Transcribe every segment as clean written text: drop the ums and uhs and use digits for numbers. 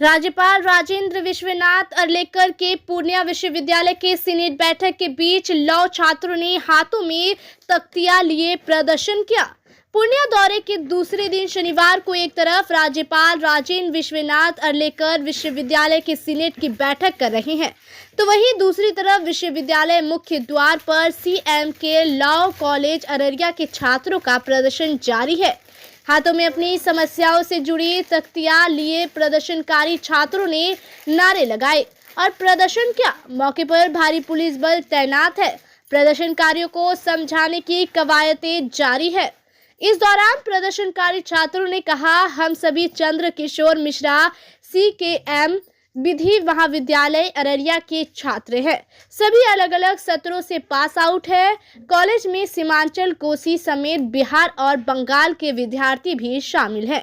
राज्यपाल राजेंद्र विश्वनाथ अर्लेकर के पूर्णिया विश्वविद्यालय के सीनेट बैठक के बीच लॉ छात्रों ने हाथों में तख्तियां लिए प्रदर्शन किया। पूर्णिया दौरे के दूसरे दिन शनिवार को एक तरफ राज्यपाल राजेंद्र विश्वनाथ अर्लेकर विश्वविद्यालय के सीनेट की बैठक कर रहे हैं, तो वहीं दूसरी तरफ विश्वविद्यालय मुख्य द्वार पर सीएम के लॉ कॉलेज अररिया के छात्रों का प्रदर्शन जारी है। हाथों में अपनी समस्याओं से जुड़ी तख्तियां लिए प्रदर्शनकारी छात्रों ने नारे लगाए और प्रदर्शन किया। मौके पर भारी पुलिस बल तैनात है। प्रदर्शनकारियों को समझाने की कवायदें जारी है। इस दौरान प्रदर्शनकारी छात्रों ने कहा, हम सभी चंद्र किशोर मिश्रा CKM विधि महाविद्यालय अररिया के छात्र हैं। सभी अलग अलग सत्रों से पास आउट है। कॉलेज में सीमांचल, कोसी समेत बिहार और बंगाल के विद्यार्थी भी शामिल हैं।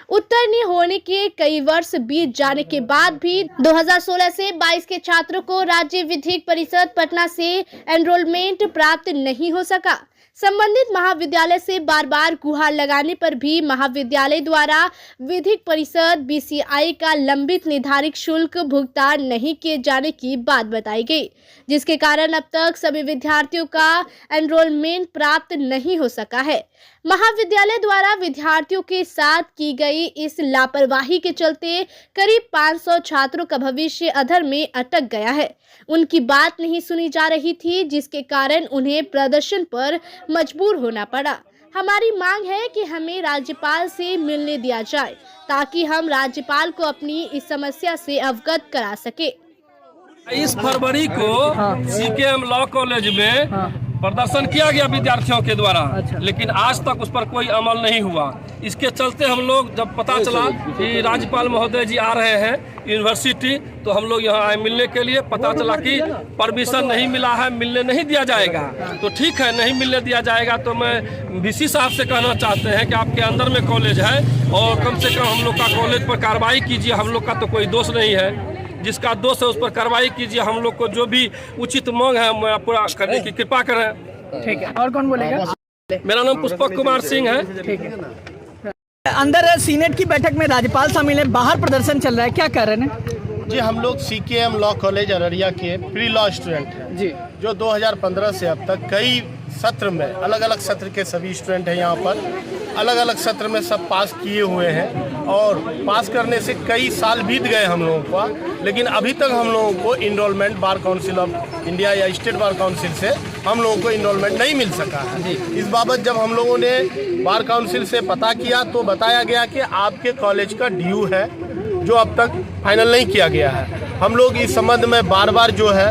उत्तीर्ण होने के कई वर्ष बीत जाने के बाद भी 2016 से 22 के छात्रों को राज्य विधिक परिषद पटना से एनरोलमेंट प्राप्त नहीं हो सका। संबंधित महाविद्यालय से बार बार गुहार लगाने पर भी महाविद्यालय द्वारा विधिक परिषद BCI का लंबित निर्धारित शुल्क भुगतान नहीं किए जाने की बात बताई गई, जिसके कारण अब तक सभी विद्यार्थियों का एनरोलमेंट प्राप्त नहीं हो सका है। महाविद्यालय द्वारा विद्यार्थियों के साथ की गई इस लापरवाही के चलते करीब 500 छात्रों का भविष्य अधर में अटक गया है। उनकी बात नहीं सुनी जा रही थी, जिसके कारण उन्हें प्रदर्शन पर मजबूर होना पड़ा। हमारी मांग है कि हमें राज्यपाल से मिलने दिया जाए ताकि हम राज्यपाल को अपनी इस समस्या से अवगत करा सके। 23 फरवरी को CKM लॉ कॉलेज में प्रदर्शन किया गया विद्यार्थियों के द्वारा, लेकिन आज तक उस पर कोई अमल नहीं हुआ। इसके चलते हम लोग जब पता चला कि राज्यपाल महोदय जी आ रहे हैं यूनिवर्सिटी, तो हम लोग यहाँ आए मिलने के लिए। पता चला कि परमिशन नहीं मिला है, मिलने नहीं दिया जाएगा। तो ठीक है, नहीं मिलने दिया जाएगा तो मैं VC साहब से कहना चाहते हैं कि आपके अंदर में कॉलेज है और कम से कम हम लोग का कॉलेज पर कार्रवाई कीजिए। हम लोग का तो कोई दोष नहीं है, जिसका दोष है उस पर कार्रवाई कीजिए। हम लोग को जो भी उचित मांग है पूरा करने की कृपा करें। ठीक है, और कौन बोलेगा? मेरा नाम पुष्पक कुमार सिंह है। ठीक है। अंदर सीनेट की बैठक में राज्यपाल शामिल है, बाहर प्रदर्शन चल रहा है, क्या कर रहे हैं? जी, हम लोग CKM लॉ कॉलेज अररिया के प्री लॉ स्टूडेंट हैं जी, जो 2015 से अब तक कई सत्र में अलग अलग सत्र के सभी स्टूडेंट हैं। यहाँ पर अलग अलग सत्र में सब पास किए हुए हैं और पास करने से कई साल बीत गए हम लोगों को, लेकिन अभी तक हम लोगों को enrolment bar council of India या स्टेट बार काउंसिल से हम लोगों को इनरोलमेंट नहीं मिल सका है। इस बाबत जब हम लोगों ने बार काउंसिल से पता किया तो बताया गया कि आपके कॉलेज का ड्यू है जो अब तक फाइनल नहीं किया गया है। हम लोग इस संबंध में बार बार जो है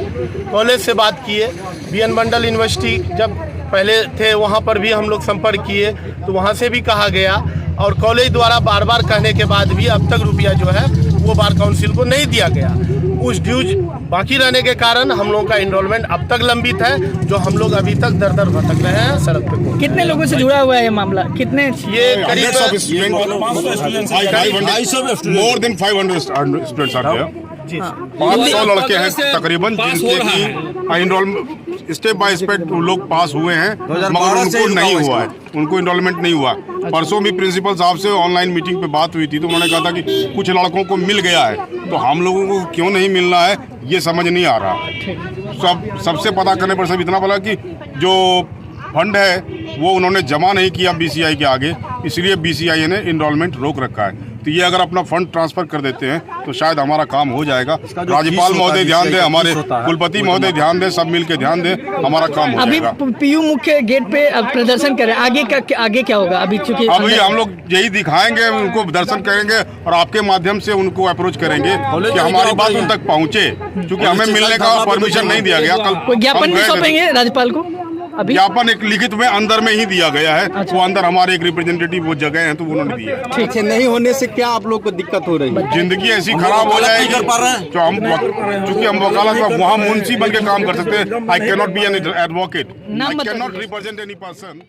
कॉलेज से बात किए। BN मंडल यूनिवर्सिटी जब पहले थे वहाँ पर भी हम लोग संपर्क किए तो वहाँ से भी कहा गया, और कॉलेज द्वारा बार बार कहने के बाद भी अब तक रुपया जो है वो बार काउंसिल को नहीं दिया गया। उस ड्यूज बाकी रहने के कारण हम लोगों का इनरोलमेंट अब तक लंबित है, जो हम लोग अभी तक दर दर भटक रहे हैं सड़क पे। कितने लोगों से जुड़ा हुआ है ये मामला? कितने? ये करीब more than 500 students are there. 500 लड़के हैं तकरीबन, जिनके की इनरोलमेंट स्टेप बाय स्टेप लोग पास हुए हैं, मगर उनको नहीं हुआ है, उनको इनरोलमेंट नहीं हुआ। परसों भी प्रिंसिपल साहब से ऑनलाइन मीटिंग पे बात हुई थी तो उन्होंने कहा था कि कुछ लड़कों को मिल गया है, तो हम लोगों को क्यों नहीं मिलना है ये समझ नहीं आ रहा। सबसे पता करने पर सब इतना बोला कि जो फंड है वो उन्होंने जमा नहीं किया BCI के आगे, इसलिए BCI ने इनरोलमेंट रोक रखा है। तो ये अगर अपना फंड ट्रांसफर कर देते हैं तो शायद हमारा काम हो जाएगा। राज्यपाल महोदय ध्यान दें, हमारे कुलपति महोदय ध्यान दें, सब मिलके ध्यान दें, हमारा काम हो जाएगा। अभी PU मुख्य गेट पे प्रदर्शन करें, आगे क्या होगा? अभी चूंकि अभी हम लोग यही दिखाएंगे, उनको दर्शन करेंगे और आपके माध्यम से उनको अप्रोच करेंगे कि हमारी बात उन तक पहुँचे, क्योंकि हमें मिलने का परमिशन नहीं दिया गया। कल ज्ञापन भी सौंपेंगे राज्यपाल को? ज्ञापन एक लिखित में अंदर में ही दिया गया है। वो अंदर हमारे एक रिप्रेजेंटेटिव वो जगह है तो उन्होंने दिया है। ठीक है, नहीं होने से क्या आप लोग को दिक्कत हो रही है? जिंदगी ऐसी खराब हो जाएगी जो हम, चूंकि हम वकालत वहाँ मुंशी बन के काम कर सकते हैं। I can not be an advocate, I can not represent any person.